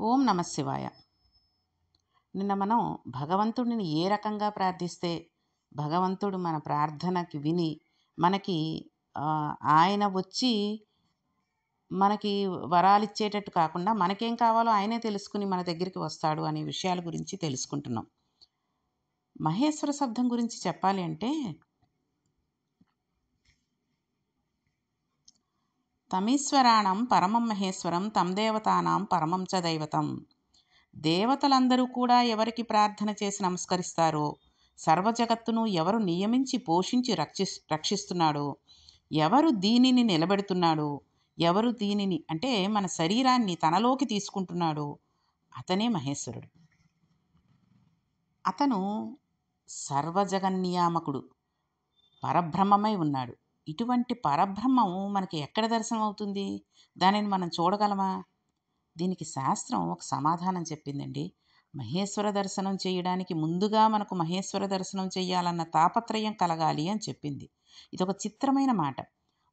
ఓం నమ శివాయ. నిన్న మనం భగవంతుడిని ఏ రకంగా ప్రార్థిస్తే భగవంతుడు మన ప్రార్థనకి విని మనకి ఆయన వచ్చి మనకి వరాలిచ్చేటట్టు కాకుండా మనకేం కావాలో ఆయనే తెలుసుకుని మన దగ్గరికి వస్తాడు అనే విషయాల గురించి తెలుసుకుంటున్నాం. మహేశ్వర శబ్దం గురించి చెప్పాలి అంటే తమీశ్వరాణం పరమం మహేశ్వరం తం దేవతానాం పరమం చ దైవతం. దేవతలందరూ కూడా ఎవరికి ప్రార్థన చేసి నమస్కరిస్తారో, సర్వజగత్తును ఎవరు నియమించి పోషించి రక్షిస్తున్నాడో, ఎవరు దీనిని నిలబెడుతున్నాడో, ఎవరు దీనిని అంటే మన శరీరాన్ని తనలోకి తీసుకుంటున్నాడో అతనే మహేశ్వరుడు. అతను సర్వజగన్నియామకుడు, పరబ్రహ్మమై ఉన్నాడు. ఇటువంటి పరబ్రహ్మము మనకి ఎక్కడ దర్శనం అవుతుంది? దానిని మనం చూడగలమా? దీనికి శాస్త్రం ఒక సమాధానం చెప్పిందండి. మహేశ్వర దర్శనం చేయడానికి ముందుగా మనకు మహేశ్వర దర్శనం చేయాలన్న తాపత్రయం కలగాలి అని చెప్పింది. ఇదొక చిత్రమైన మాట.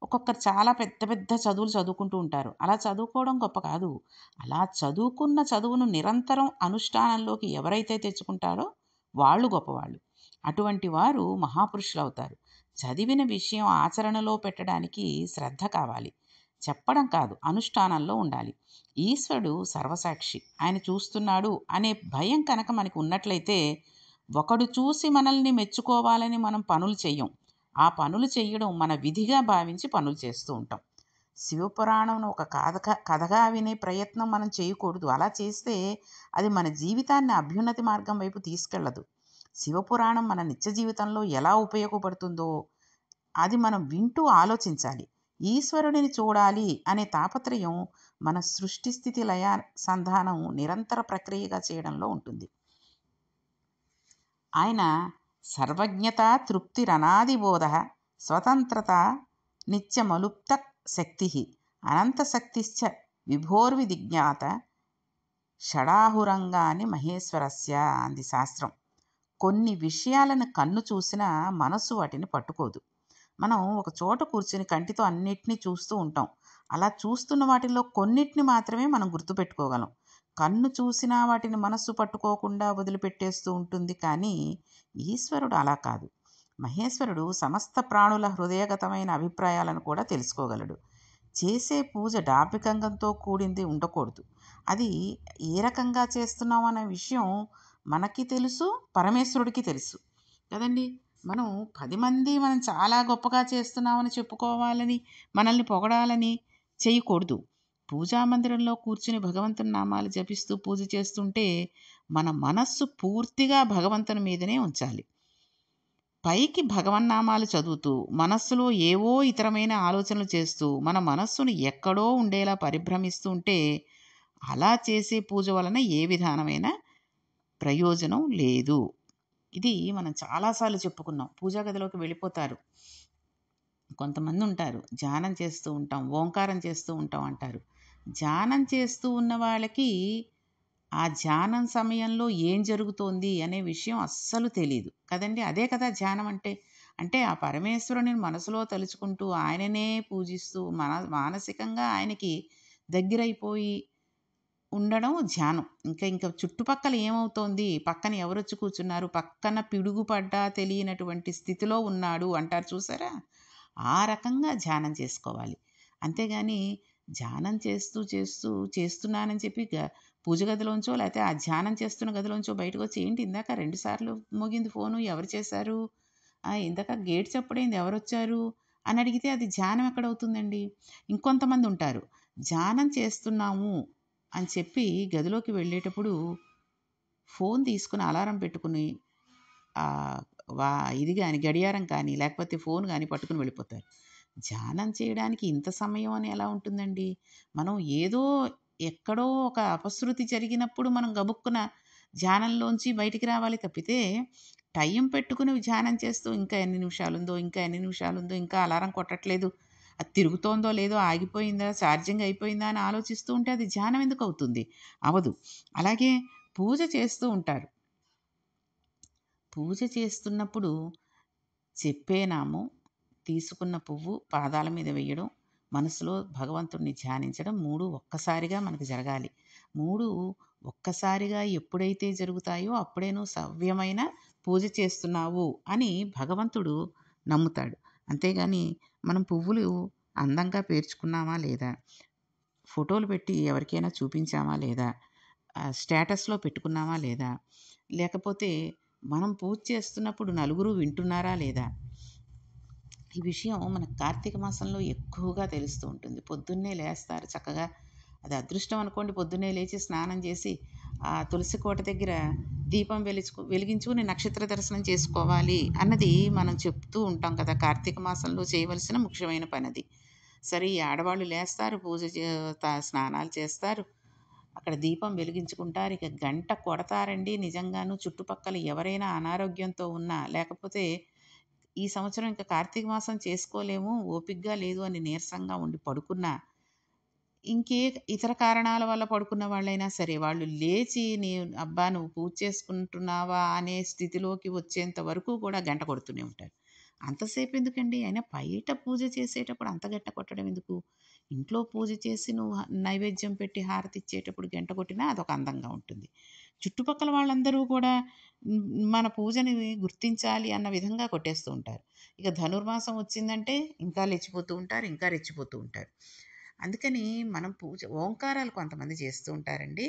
ఒక్కొక్కరు చాలా పెద్ద పెద్ద చదువులు చదువుకుంటూ ఉంటారు. అలా చదువుకోవడం గొప్ప కాదు. అలా చదువుకున్న చదువును నిరంతరం అనుష్ఠానంలోకి ఎవరైతే తెచ్చుకుంటారో వాళ్ళు గొప్పవాళ్ళు. అటువంటి వారు మహాపురుషులు అవుతారు. చదివిన విషయం ఆచరణలో పెట్టడానికి శ్రద్ధ కావాలి. చెప్పడం కాదు, అనుష్ఠానంలో ఉండాలి. ఈశ్వరుడు సర్వసాక్షి, ఆయన చూస్తున్నాడు అనే భయం కనుక మనకు ఉన్నట్లయితే ఒకడు చూసి మనల్ని మెచ్చుకోవాలని మనం పనులు చెయ్యం. ఆ పనులు చెయ్యడం మన విధిగా భావించి పనులు చేస్తూ ఉంటాం. శివపురాణం ఒక కథగా వినే ప్రయత్నం మనం చేయకూడదు. అలా చేస్తే అది మన జీవితాన్ని అభ్యున్నతి మార్గం వైపు తీసుకెళ్ళదు. శివపురాణం మన నిత్య జీవితంలో ఎలా ఉపయోగపడుతుందో అది మనం వింటూ ఆలోచించాలి. ఈశ్వరుడిని చూడాలి అనే తాపత్రయం మన సృష్టి స్థితి లయ సంధానం నిరంతర ప్రక్రియగా చేయడంలో ఉంటుంది. ఆయన సర్వజ్ఞత తృప్తిరనాదిబోధ స్వతంత్రత నిత్యమలుప్త శక్తి అనంతశక్తిశ్చ విభోర్విదిజ్ఞాత షడాహురంగాని మహేశ్వరస్య అంది శాస్త్రం. కొన్ని విషయాలను కన్ను చూసినా మనస్సు వాటిని పట్టుకోదు. మనం ఒక చోట కూర్చుని కంటితో అన్నిటినీ చూస్తూ ఉంటాం. అలా చూస్తున్న వాటిల్లో కొన్నిటిని మాత్రమే మనం గుర్తుపెట్టుకోగలం. కన్ను చూసినా వాటిని మనస్సు పట్టుకోకుండా వదిలిపెట్టేస్తూ ఉంటుంది. కానీ ఈశ్వరుడు అలా కాదు. మహేశ్వరుడు సమస్త ప్రాణుల హృదయగతమైన అభిప్రాయాలను కూడా తెలుసుకోగలడు. చేసే పూజ డాంబికంతో కూడింది ఉండకూడదు. అది ఏ రకంగా చేస్తున్నాం అనే విషయం మనకి తెలుసు, పరమేశ్వరుడికి తెలుసు కదండి. మనం 10 మంది మనం చాలా గొప్పగా చేస్తున్నామని చెప్పుకోవాలని, మనల్ని పొగడాలని చేయకూడదు. పూజా మందిరంలో కూర్చుని భగవంతుని నామాలు జపిస్తూ పూజ చేస్తుంటే మన మనస్సు పూర్తిగా భగవంతుని మీదనే ఉంచాలి. పైకి భగవన్నామాలు చదువుతూ మనస్సులో ఏవో ఇతరమైన ఆలోచనలు చేస్తూ మన మనస్సును ఎక్కడో ఉండేలా పరిభ్రమిస్తూ ఉంటే అలా చేసే పూజ వలన ఏ విధానమైన ప్రయోజనం లేదు. ఇది మనం చాలాసార్లు చెప్పుకున్నాం. పూజా గదిలోకి వెళ్ళిపోతారు. కొంతమంది ఉంటారు, ధ్యానం చేస్తూ ఉంటాం, ఓంకారం చేస్తూ ఉంటాం అంటారు. ధ్యానం చేస్తూ ఉన్న వాళ్ళకి ఆ ధ్యానం సమయంలో ఏం జరుగుతోంది అనే విషయం అస్సలు తెలీదు కదండి. అదే కదా ధ్యానం అంటే. అంటే ఆ పరమేశ్వరుని మనసులో తలుచుకుంటూ ఆయననే పూజిస్తూ మానసికంగా ఆయనకి దగ్గరైపోయి ఉండడం ధ్యానం. ఇంకా చుట్టుపక్కల ఏమవుతోంది, పక్కన ఎవరొచ్చి కూర్చున్నారు, పక్కన పిడుగు పడ్డా తెలియనటువంటి స్థితిలో ఉన్నాడు అంటారు చూసారా? ఆ రకంగా ధ్యానం చేసుకోవాలి. అంతేగాని ధ్యానం చేస్తున్నానని చెప్పి పూజ గదిలోంచో లేతే ఆ ధ్యానం చేస్తున్న గదిలోంచో బయటకొచ్చి ఏంటి ఇందాక 2 సార్లు మోగింది ఫోను ఎవరు చేశారు? ఇందాక గేట్ చప్పుడైంది ఎవరొచ్చారు? అని అడిగితే అది ధ్యానం ఎక్కడవుతుందండి? ఇంకొంతమందుంటారు, ధ్యానం చేస్తున్నాము అని చెప్పి గదిలోకి వెళ్ళేటప్పుడు ఫోన్ తీసుకుని అలారం పెట్టుకుని వా ఇది గాని గడియారం కానీ లేకపోతే ఫోన్ గానీ పట్టుకుని వెళ్ళిపోతారు. ధ్యానం చేయడానికి ఇంత సమయం అని ఎలా ఉంటుందండి? మనం ఏదో ఎక్కడో ఒక అపశృతి జరిగినప్పుడు మనం గబుక్కున ధ్యానంలోంచి బయటికి రావాలి తప్పితే, టైం పెట్టుకుని ధ్యానం చేస్తూ ఇంకా ఎన్ని నిమిషాలుందో, ఇంకా ఎన్ని నిమిషాలుందో, ఇంకా అలారం కొట్టట్లేదు, అది తిరుగుతోందో లేదో, ఆగిపోయిందా, ఛార్జింగ్ అయిపోయిందా అని ఆలోచిస్తూ ఉంటే అది ధ్యానం ఎందుకవుతుంది? అవ్వదు. అలాగే పూజ చేస్తూ ఉంటారు. పూజ చేస్తున్నప్పుడు చెప్పే నామం, తీసుకున్న పువ్వు పాదాల మీద వేయడం, మనసులో భగవంతుడిని ధ్యానించడం 3 ఒక్కసారిగా మనకు జరగాలి. 3 ఒక్కసారిగా ఎప్పుడైతే జరుగుతాయో అప్పుడే నువ్వు సవ్యమైన పూజ చేస్తున్నావు అని భగవంతుడు నమ్ముతాడు. అంతేగాని మనం పువ్వులు అందంగా పేర్చుకున్నామా లేదా? ఫోటోలు పెట్టి ఎవరికైనా చూపించామా లేదా? స్టేటస్‌లో పెట్టుకున్నామా లేదా? లేకపోతే మనం పూజ చేస్తున్నప్పుడు నలుగురు వింటున్నారా లేదా? ఈ విషయం మనకు కార్తీక మాసంలో ఎక్కువగా తెలుస్తూ ఉంటుంది. పొద్దున్నే లేస్తారు చక్కగా. అది అదృష్టం అనుకోండి, పొద్దున్నే లేచి స్నానం చేసి ఆ తులసి కోట దగ్గర దీపం వెలిగించుకొని నక్షత్ర దర్శనం చేసుకోవాలి అన్నది మనం చెప్తూ ఉంటాం కదా! కార్తీక మాసంలో చేయవలసిన ముఖ్యమైన పనది. సరే, ఈ ఆడవాళ్ళు లేస్తారు, పూజ చే స్నానాలు చేస్తారు. అక్కడ దీపం వెలిగించుకుంటారు. ఇక గంట కొడతారండి నిజంగాను. చుట్టుపక్కల ఎవరైనా అనారోగ్యంతో ఉన్నా, లేకపోతే ఈ సంవత్సరం ఇంక కార్తీక మాసం చేసుకోలేము, ఓపికగా లేదు అని నీరసంగా ఉండి పడుకున్నా, ఇంకే ఇతర కారణాల వల్ల పడుకున్న వాళ్ళైనా సరే, వాళ్ళు లేచి అబ్బా! నువ్వు పూజ చేసుకుంటున్నావా అనే స్థితిలోకి వచ్చేంత వరకు కూడా గంట కొడుతూనే ఉంటారు. అంతసేపు ఎందుకండి? అయినా బయట పూజ చేసేటప్పుడు అంత గంట కొట్టడం ఎందుకు? ఇంట్లో పూజ చేసి నువ్వు నైవేద్యం పెట్టి హారతి ఇచ్చేటప్పుడు గంట కొట్టినా అదొక అందంగా ఉంటుంది. చుట్టుపక్కల వాళ్ళందరూ కూడా హ్మ్, మన పూజని గుర్తించాలి అన్న విధంగా కొట్టేస్తూ ఉంటారు. ఇక ధనుర్మాసం వచ్చిందంటే ఇంకా లేచిపోతూ ఉంటారు, ఇంకా రెచ్చిపోతూ ఉంటారు. అందుకని మనం ఓంకారాలు కొంతమంది చేస్తూ ఉంటారండి.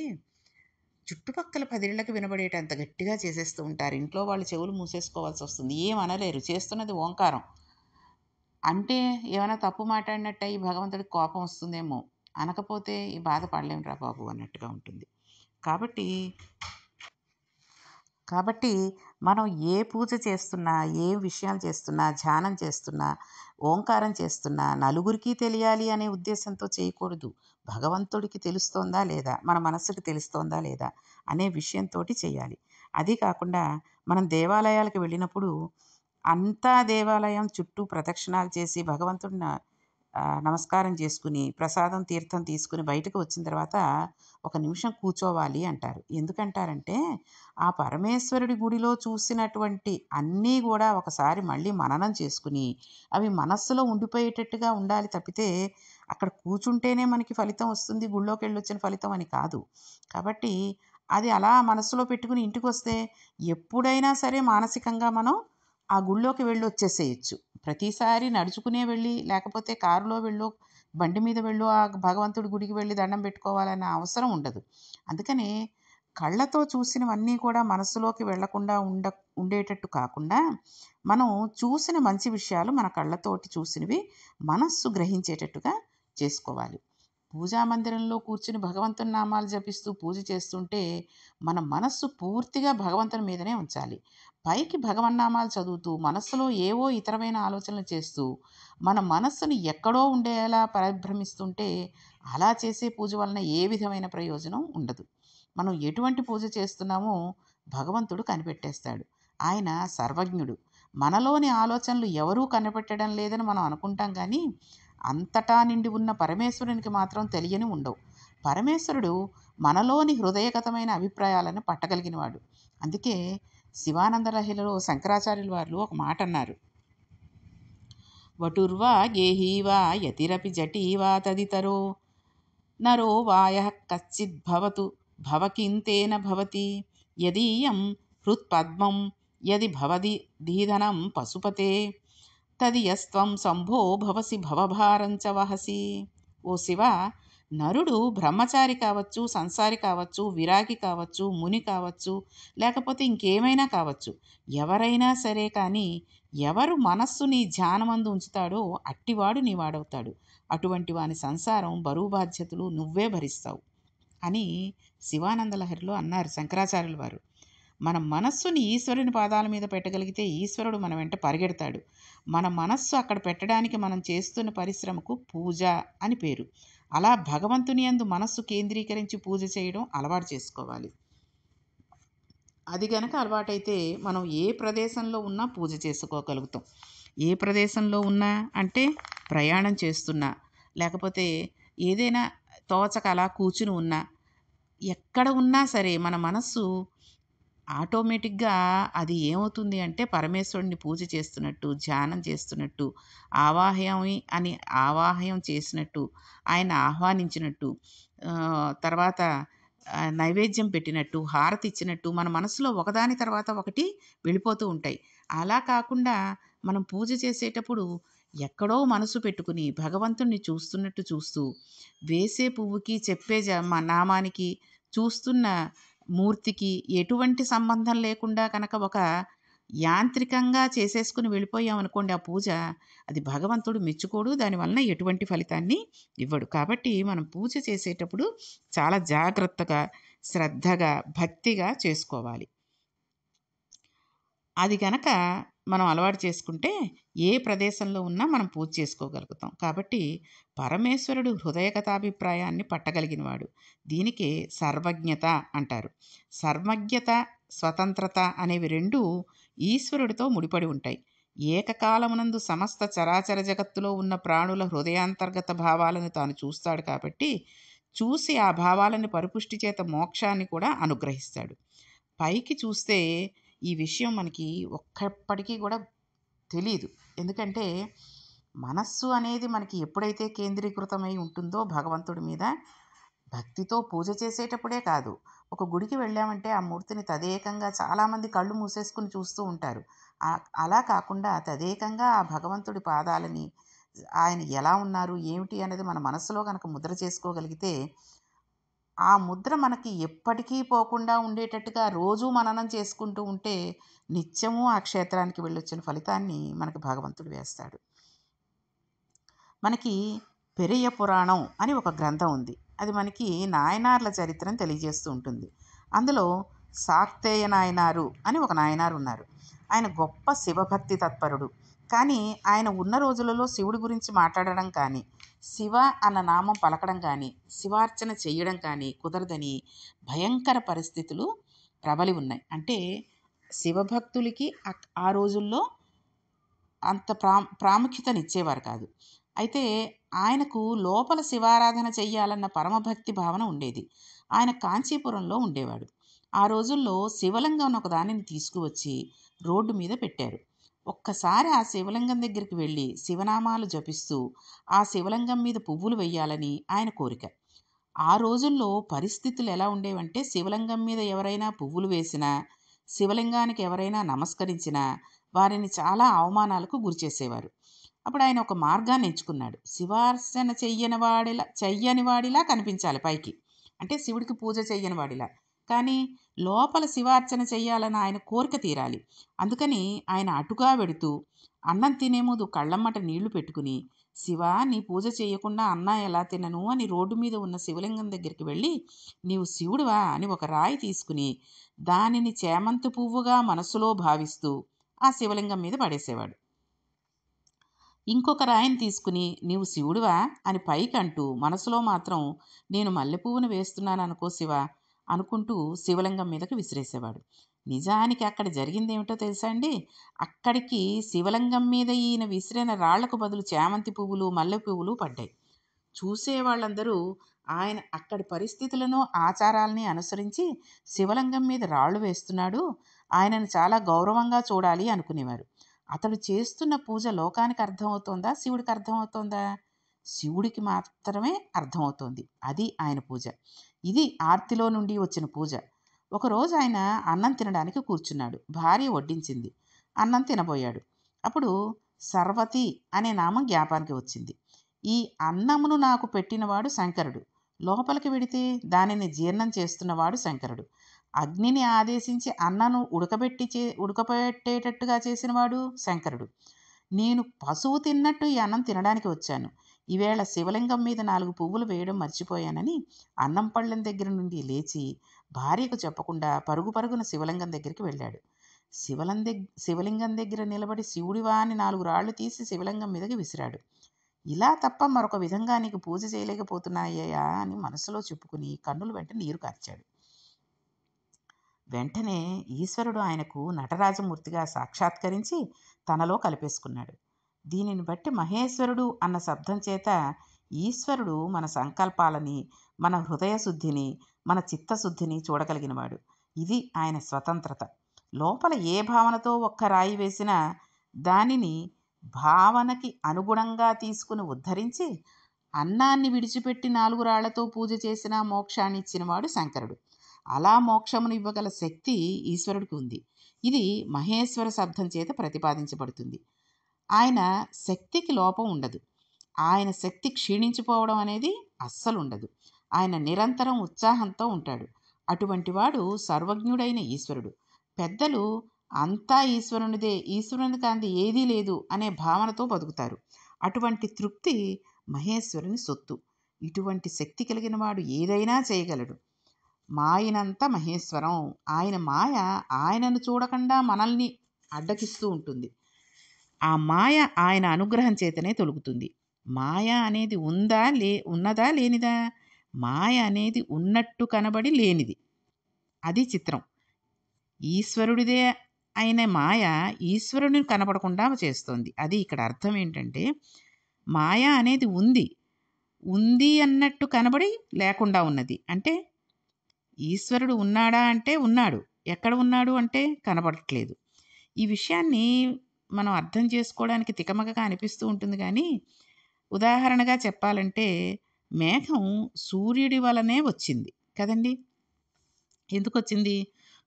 చుట్టుపక్కల 10 ఇళ్ళకి వినబడేటంత గట్టిగా చేసేస్తూ ఉంటారు. ఇంట్లో వాళ్ళు చెవులు మూసేసుకోవాల్సొస్తుంది. ఏం అనలేరు. చేస్తున్నది ఓంకారం. అంటే ఏమైనా తప్పు మాట్లాడినట్టయి భగవంతుడికి కోపం వస్తుందేమో! అనకపోతే ఈ బాధ పడలేంరా బాబు అన్నట్టుగా ఉంటుంది. కాబట్టి కాబట్టి మనం ఏ పూజ చేస్తున్నా, ఏ విషయాలు చేస్తున్నా, ధ్యానం చేస్తున్నా, ఓంకారం చేస్తున్నా, నలుగురికి తెలియాలి అనే ఉద్దేశంతో చేయకూడదు. భగవంతుడికి తెలుస్తోందా లేదా? మన మనస్సుకి తెలుస్తోందా లేదా? అనే విషయంతోటి చేయాలి. అదీ కాకుండా మనం దేవాలయాలకు వెళ్ళినప్పుడు అంతా దేవాలయం చుట్టూ ప్రదక్షిణాలు చేసి భగవంతుడిని నమస్కారం చేసుకుని, ప్రసాదం, తీర్థం తీసుకొని బయటకు వచ్చిన తర్వాత ఒక నిమిషం కూర్చోవాలి అంటారు. ఎందుకంటారంటే, ఆ పరమేశ్వరుడి గుడిలో చూసినటువంటి అన్నీ గూడా ఒకసారి మళ్ళీ మననం చేసుకుని, అవి మనస్సులో ఉండిపోయేటట్టుగా ఉండాలి తప్పితే, అక్కడ కూర్చుంటేనే మనకి ఫలితం వస్తుంది, గుళ్ళోకెళ్ళొచ్చిన ఫలితం అని కాదు. కాబట్టి అది అలా మనసులో పెట్టుకుని ఇంటికొస్తే ఎప్పుడైనా సరే మానసికంగా మనం ఆ గుళ్ళోకి వెళ్ళొచ్చేసేయొచ్చు. ప్రతిసారి నడుచుకునే వెళ్ళి, లేకపోతే కారులో వెళ్ళో, బండి మీద వెళ్ళో ఆ భగవంతుడి గుడికి వెళ్ళి దండం పెట్టుకోవాలన్న అవసరం ఉండదు. అందుకనే కళ్ళతో చూసినవన్నీ కూడా మనసులోకి వెళ్ళకుండా ఉండేటట్టు కాకుండా, మనం చూసిన మంచి విషయాలు మన కళ్ళతోటి చూసినవి మనస్సు గ్రహించేటట్టుగా చేసుకోవాలి. పూజా మందిరంలో కూర్చుని భగవంతుని నామాలు జపిస్తూ పూజ చేస్తుంటే, మన మనస్సు పూర్తిగా భగవంతుని మీదనే ఉంచాలి. పైకి భగవన్నామాలు చదువుతూ, మనస్సులో ఏవో ఇతరమైన ఆలోచనలు చేస్తూ, మన మనస్సుని ఎక్కడో ఉండేలా పరిభ్రమిస్తుంటే, అలా చేసే పూజ వలన ఏ విధమైన ప్రయోజనం ఉండదు. మనం ఎటువంటి పూజ చేస్తున్నామో భగవంతుడు కనిపెట్టేస్తాడు. ఆయన సర్వజ్ఞుడు. మనలోని ఆలోచనలు ఎవరూ కనిపెట్టడం లేదని మనం అనుకుంటాం గానీ, అంతటా నిండి ఉన్న పరమేశ్వరునికి మాత్రం తెలియని ఉండవు. పరమేశ్వరుడు మనలోని హృదయగతమైన అభిప్రాయాలను పట్టగలిగినవాడు. అందుకే శివానంద లహరిలో శంకరాచార్యుల వారు ఒక మాట అన్నారు. వటుర్వా గేహీవా యతిరపి జటీవా తదితరో నరో వాయః కశ్చిద్భవతు భవకింతేన భవతి యదీయం హృత్పద్మం యది భవది ధీధనం పశుపతే తదియస్త్వం శంభో భవసి భవభారంచ వహసి. ఓ శివ, నరుడు బ్రహ్మచారి కావచ్చు, సంసారి కావచ్చు, విరాగి కావచ్చు, ముని కావచ్చు, లేకపోతే ఇంకేమైనా కావచ్చు, ఎవరైనా సరే కానీ ఎవరు మనస్సు నీ ధ్యానమందు ఉంచుతాడో అట్టివాడు నీ వాడవుతాడు. అటువంటి వాని సంసారం బరువు బాధ్యతలు నువ్వే భరిస్తావు అని శివానంద లహరిలో అన్నారు శంకరాచార్యుల వారు. మన మనస్సుని ఈశ్వరుని పాదాల మీద పెట్టగలిగితే ఈశ్వరుడు మన వెంట పరిగెడతాడు. మన మనస్సు అక్కడ పెట్టడానికి మనం చేస్తున్న పరిశ్రమకు పూజ అని పేరు. అలా భగవంతుని యందు మనస్సు కేంద్రీకరించి పూజ చేయడం అలవాటు చేసుకోవాలి. అది గనక అలవాటైతే మనం ఏ ప్రదేశంలో ఉన్నా పూజ చేసుకోగలుగుతాం. ఏ ప్రదేశంలో ఉన్నా అంటే ప్రయాణం చేస్తున్నా, లేకపోతే ఏదైనా తోచక అలా కూర్చుని ఉన్నా, ఎక్కడ ఉన్నా సరే మన మనస్సు ఆటోమేటిక్‌గా అది ఏమవుతుంది అంటే పరమేశ్వరుడిని పూజ చేస్తున్నట్టు, ధ్యానం చేస్తున్నట్టు, ఆవాహ్యం చేసినట్టు, ఆయన్ని ఆహ్వానించినట్టు, తర్వాత నైవేద్యం పెట్టినట్టు, హారతి ఇచ్చినట్టు మన మనసులో ఒకదాని తర్వాత ఒకటి వెళ్ళిపోతూ ఉంటాయి. అలా కాకుండా మనం పూజ చేసేటప్పుడు ఎక్కడో మనసు పెట్టుకుని భగవంతుడిని చూస్తున్నట్టు చూస్తూ, వేసే పువ్వుకి, చెప్పే నామానికి, చూస్తున్న మూర్తికి ఎటువంటి సంబంధం లేకుండా కనుక ఒక యాంత్రికంగా చేసేసుకుని వెళ్ళిపోయామనుకోండి ఆ పూజ, అది భగవంతుడు మెచ్చుకోడు. దానివలన ఎటువంటి ఫలితాన్ని ఇవ్వడు. కాబట్టి మనం పూజ చేసేటప్పుడు చాలా జాగ్రత్తగా, శ్రద్ధగా, భక్తిగా చేసుకోవాలి. అది గనక మనం అలవాటు చేసుకుంటే ఏ ప్రదేశంలో ఉన్నా మనం పూజ చేసుకోగలుగుతాం. కాబట్టి పరమేశ్వరుడు హృదయగతాభిప్రాయాన్ని పట్టగలిగినవాడు. దీనికే సర్వజ్ఞత అంటారు. సర్వజ్ఞత, స్వతంత్రత అనేవి రెండూ ఈశ్వరుడితో ముడిపడి ఉంటాయి. ఏకకాలమునందు సమస్త చరాచర జగత్తులో ఉన్న ప్రాణుల హృదయాంతర్గత భావాలను తాను చూస్తాడు కాబట్టి, చూసి ఆ భావాలను పరిపుష్టి చేత మోక్షాన్ని కూడా అనుగ్రహిస్తాడు. పైకి చూస్తే ఈ విషయం మనకి ఒక్కప్పటికీ కూడా తెలీదు. ఎందుకంటే మనస్సు అనేది మనకి ఎప్పుడైతే కేంద్రీకృతమై ఉంటుందో భగవంతుడి మీద, భక్తితో పూజ చేసేటప్పుడే కాదు, ఒక గుడికి వెళ్ళామంటే ఆ మూర్తిని తదేకంగా చాలామంది కళ్ళు మూసేసుకుని చూస్తూ ఉంటారు. అలా కాకుండా తదేకంగా ఆ భగవంతుడి పాదాలని, ఆయన ఎలా ఉన్నారు, ఏమిటి అనేది మన మనస్సులో గనక ముద్ర చేసుకోగలిగితే, ఆ ముద్ర మనకి ఎప్పటికీ పోకుండా ఉండేటట్టుగా రోజూ మననం చేసుకుంటూ ఉంటే, నిత్యము ఆ క్షేత్రానికి వెళ్ళొచ్చిన ఫలితాన్ని మనకు భగవంతుడు వేస్తాడు. మనకి పెరియ పురాణం అని ఒక గ్రంథం ఉంది. అది మనకి నాయనార్ల చరిత్రను తెలియజేస్తూ ఉంటుంది. అందులో శాక్తేయ నాయనారు అని ఒక నాయనారు ఉన్నారు. ఆయన గొప్ప శివభక్తి తత్పరుడు. కానీ ఆయన ఉన్న రోజులలో శివుడి గురించి మాట్లాడడం కానీ, శివ అన్న నామం పలకడం కానీ, శివార్చన చెయ్యడం కానీ కుదరదని భయంకర పరిస్థితులు ప్రబలి ఉన్నాయి. అంటే శివభక్తులకి ఆ రోజుల్లో అంత ప్రాముఖ్యతనిచ్చేవారు కాదు. అయితే ఆయనకు లోపల శివారాధన చెయ్యాలన్న పరమభక్తి భావన ఉండేది. ఆయన కాంచీపురంలో ఉండేవాడు. ఆ రోజుల్లో శివలింగం ఒకదానిని తీసుకువచ్చి రోడ్డు మీద పెట్టారు. ఒక్కసారి ఆ శివలింగం దగ్గరికి వెళ్ళి శివనామాలు జపిస్తూ ఆ శివలింగం మీద పువ్వులు వెయ్యాలని ఆయన కోరిక. ఆ రోజుల్లో పరిస్థితులు ఎలా ఉండేవంటే, శివలింగం మీద ఎవరైనా పువ్వులు వేసినా, శివలింగానికి ఎవరైనా నమస్కరించినా వారిని చాలా అవమానాలకు గురిచేసేవారు. అప్పుడు ఆయన ఒక మార్గాన్ని ఎంచుకున్నాడు. శివార్చన చెయ్యని వాడిలా కనిపించాలి పైకి. అంటే శివుడికి పూజ చెయ్యని వాడిలా. కానీ లోపల శివార్చన చెయ్యాలని ఆయన కోరిక తీరాలి. అందుకని ఆయన అటుగా వెడుతూ అన్నం తినే ముందు కళ్ళమ్మట నీళ్లు పెట్టుకుని, శివా, నీ పూజ చేయకుండా అన్నం ఎలా తినను అని రోడ్డు మీద ఉన్న శివలింగం దగ్గరికి వెళ్ళి, నీవు శివుడివా అని ఒక రాయి తీసుకుని దానిని చేమంతి పువ్వుగా మనసులో భావిస్తూ ఆ శివలింగం మీద పడేసేవాడు. ఇంకొక రాయిని తీసుకుని, నీవు శివుడివా అని పైకంటూ మనసులో మాత్రం, నేను మల్లెపువ్వును వేస్తున్నాను అనుకో శివ అనుకుంటూ శివలింగం మీదకి విసిరేసేవాడు. నిజానికి అక్కడ జరిగిందేమిటో తెలుసా అండి? అక్కడికి శివలింగం మీద ఈయన విసిరిన రాళ్లకు బదులు చేమంతి పువ్వులు, మల్లె పువ్వులు పడ్డాయి. చూసేవాళ్ళందరూ ఆయన అక్కడి పరిస్థితులను, ఆచారాల్ని అనుసరించి శివలింగం మీద రాళ్ళు వేస్తున్నాడు, ఆయనను చాలా గౌరవంగా చూడాలి అనుకునేవారు. అతడు చేస్తున్న పూజ లోకానికి అర్థమవుతోందా, శివుడికి అర్థమవుతోందా? శివుడికి మాత్రమే అర్థమవుతోంది. అది ఆయన పూజ. ఇది ఆర్తిలో నుండి వచ్చిన పూజ. ఒకరోజు ఆయన అన్నం తినడానికి కూర్చున్నాడు. భార్య వడ్డించింది. అన్నం తినబోయాడు. అప్పుడు సర్వతి అనే నామం జ్ఞాపానికి వచ్చింది. ఈ అన్నమును నాకు పెట్టినవాడు శంకరుడు. లోపలికి వెడితే దానిని జీర్ణం చేస్తున్నవాడు శంకరుడు. అగ్నిని ఆదేశించి అన్నను ఉడకపెట్టేటట్టుగా చేసినవాడు శంకరుడు. నేను పశువు తిన్నట్టు ఈ అన్నం తినడానికి వచ్చాను. ఈవేళ శివలింగం మీద 4 పువ్వులు వేయడం మర్చిపోయానని అన్నం పళ్ళెం దగ్గర నుండి లేచి భార్యకు చెప్పకుండా పరుగు పరుగున శివలింగం దగ్గరికి వెళ్ళాడు. శివలింగం దగ్గర నిలబడి శివుడివా అని 4 రాళ్లు తీసి శివలింగం మీదకి విసిరాడు. ఇలా తప్ప మరొక విధంగా నీకు పూజ చేయలేకపోతున్నాయ్యా అని మనసులో చెప్పుకుని కన్నుల వెంట నీరు కార్చాడు. వెంటనే ఈశ్వరుడు ఆయనకు నటరాజమూర్తిగా సాక్షాత్కరించి తనలో కలిపేసుకున్నాడు. దీనిని బట్టి మహేశ్వరుడు అన్న శబ్దం చేత ఈశ్వరుడు మన సంకల్పాలని, మన హృదయ శుద్ధిని, మన చిత్తశుద్ధిని చూడగలిగినవాడు. ఇది ఆయన స్వతంత్రత. లోపల ఏ భావనతో ఒక్క రాయి వేసినా దానిని భావనకి అనుగుణంగా తీసుకుని ఉద్ధరించి అన్నాన్ని విడిచిపెట్టి 4 రాళ్లతో పూజ చేసినా మోక్షాన్ని ఇచ్చినవాడు శంకరుడు. అలా మోక్షమును ఇవ్వగల శక్తి ఈశ్వరుడికి ఉంది. ఇది మహేశ్వర శబ్దం చేత ప్రతిపాదించబడుతుంది. ఆయన శక్తికి లోపం ఉండదు. ఆయన శక్తి క్షీణించిపోవడం అనేది అస్సలుండదు. ఆయన నిరంతరం ఉత్సాహంతో ఉంటాడు. అటువంటి వాడు సర్వజ్ఞుడైన ఈశ్వరుడు. పెద్దలు అంతా ఈశ్వరునిదే, ఈశ్వరుని కాంది ఏదీ లేదు అనే భావనతో బతుకుతారు. అటువంటి తృప్తి మహేశ్వరుని సొత్తు. ఇటువంటి శక్తి కలిగిన వాడు ఏదైనా చేయగలడు. మాయనంత మహేశ్వరం. ఆయన మాయ ఆయనను చూడకుండా మనల్ని అడ్డగిస్తూ ఉంటుంది. ఆ మాయ ఆయన అనుగ్రహం చేతనే తొలుగుతుంది. మాయ అనేది ఉన్నదా లేనిదా? మాయ అనేది ఉన్నట్టు కనబడి లేనిది. అది చిత్రం. ఈశ్వరుడిదే అయిన మాయ ఈశ్వరుని కనపడకుండా చేస్తోంది. అది ఇక్కడ అర్థం ఏంటంటే, మాయ అనేది ఉంది అన్నట్టు కనబడి లేకుండా ఉన్నది. అంటే ఈశ్వరుడు ఉన్నాడా అంటే ఉన్నాడు. ఎక్కడ ఉన్నాడు అంటే కనపడట్లేదు. ఈ విషయాన్ని మనం అర్థం చేసుకోవడానికి తికమకగా అనిపిస్తూ ఉంటుంది కానీ, ఉదాహరణగా చెప్పాలంటే మేఘం సూర్యుడి వలనే వచ్చింది కదండి. ఎందుకొచ్చింది?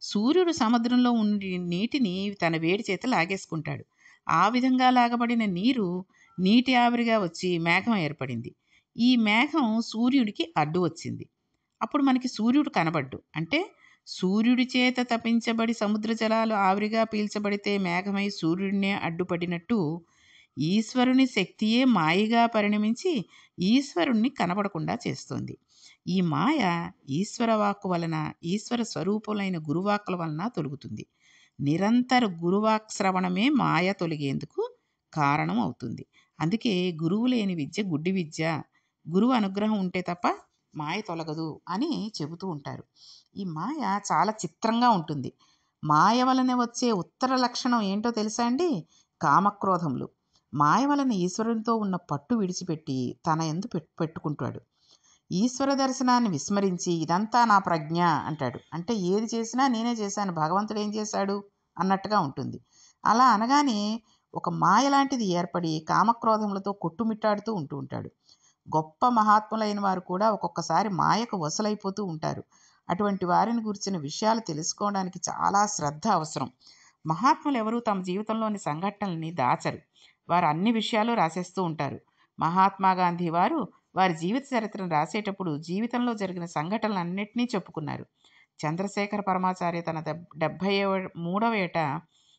సూర్యుడు సముద్రంలో ఉండి నీటిని తన వేడి చేత లాగేసుకుంటాడు. ఆ విధంగా లాగబడిన నీరు నీటి ఆవిరిగా వచ్చి మేఘం ఏర్పడింది. ఈ మేఘం సూర్యుడికి అడ్డు వచ్చింది. అప్పుడు మనకి సూర్యుడు కనబడ్డు. అంటే సూర్యుడి చేత తపించబడి సముద్ర జలాలు ఆవిరిగా పీల్చబడితే మేఘమై సూర్యుడినే అడ్డుపడినట్టు ఈశ్వరుని శక్తియే మాయగా పరిణమించి ఈశ్వరుణ్ణి కనబడకుండా చేస్తోంది. ఈ మాయ ఈశ్వర వాక్కు వలన, ఈశ్వర స్వరూపులైన గురువాక్కుల వలన తొలుగుతుంది. నిరంతర గురువాక్శ్రవణమే మాయ తొలగేందుకు కారణం అవుతుంది. అందుకే గురువు లేని విద్య గుడ్డి విద్య. గురువు అనుగ్రహం ఉంటే తప్ప మాయ తొలగదు అని చెబుతూ ఉంటారు. ఈ మాయ చాలా చిత్రంగా ఉంటుంది. మాయ వలన వచ్చే ఉత్తర లక్షణం ఏంటో తెలుసా అండి? కామక్రోధములు. మాయ వలన ఈశ్వరునితో ఉన్న పట్టు విడిచిపెట్టి తన యందు పెట్టుకుంటాడు. ఈశ్వర దర్శనాన్ని విస్మరించి ఇదంతా నా ప్రజ్ఞ అంటాడు. అంటే ఏది చేసినా నేనే చేశాను, భగవంతుడు ఏం చేశాడు అన్నట్టుగా ఉంటుంది. అలా అనగానే ఒక మాయ లాంటిది ఏర్పడి కామక్రోధములతో కొట్టుమిట్టాడుతూ ఉంటూ ఉంటాడు. గొప్ప మహాత్ములైన వారు కూడా ఒక్కొక్కసారి మాయకు వశలైపోతూ ఉంటారు. అటువంటి వారిని గురించిన విషయాలు తెలుసుకోవడానికి చాలా శ్రద్ధ అవసరం. మహాత్ములు ఎవరు తమ జీవితంలోని సంఘటనల్ని దాచరు. వారు అన్ని విషయాలు రాసేస్తూ ఉంటారు. మహాత్మా గాంధీ వారు వారి జీవిత చరిత్రను రాసేటప్పుడు జీవితంలో జరిగిన సంఘటనలన్నింటినీ చెప్పుకున్నారు. చంద్రశేఖర పరమాచార్య తన 73వ ఏట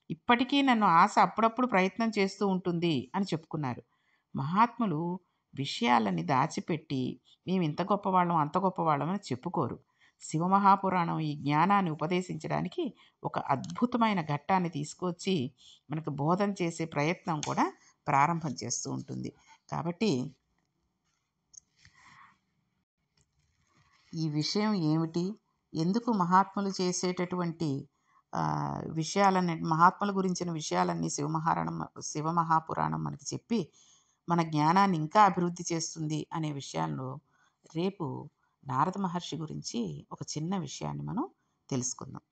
ఇప్పటికీ నన్ను ఆశ అప్పుడప్పుడు ప్రయత్నం చేస్తూ ఉంటుంది అని చెప్పుకున్నారు. మహాత్ములు విషయాలని దాచిపెట్టి మేము ఇంత గొప్పవాళ్ళం అంత గొప్పవాళ్ళం అని చెప్పుకోరు. శివమహాపురాణం ఈ జ్ఞానాన్ని ఉపదేశించడానికి ఒక అద్భుతమైన ఘట్టాన్ని తీసుకొచ్చి మనకు బోధన చేసే ప్రయత్నం కూడా ప్రారంభం చేస్తూ ఉంటుంది. కాబట్టి ఈ విషయం ఏమిటి? ఎందుకు మహాత్ములు చేసేటటువంటి మహాత్ముల గురించిన విషయాలన్నీ శివమహాపురాణం మనకి చెప్పి మన జ్ఞానాన్ని ఇంకా అభివృద్ధి చేస్తుంది అనే విషయాల్లో రేపు నారద మహర్షి గురించి ఒక చిన్న విషయాన్ని మనం తెలుసుకుందాం.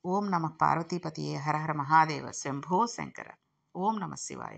ఓం నమః పార్వతీపతియే హర హర మహాదేవ శంభో శంకర. ఓం నమః శివాయ.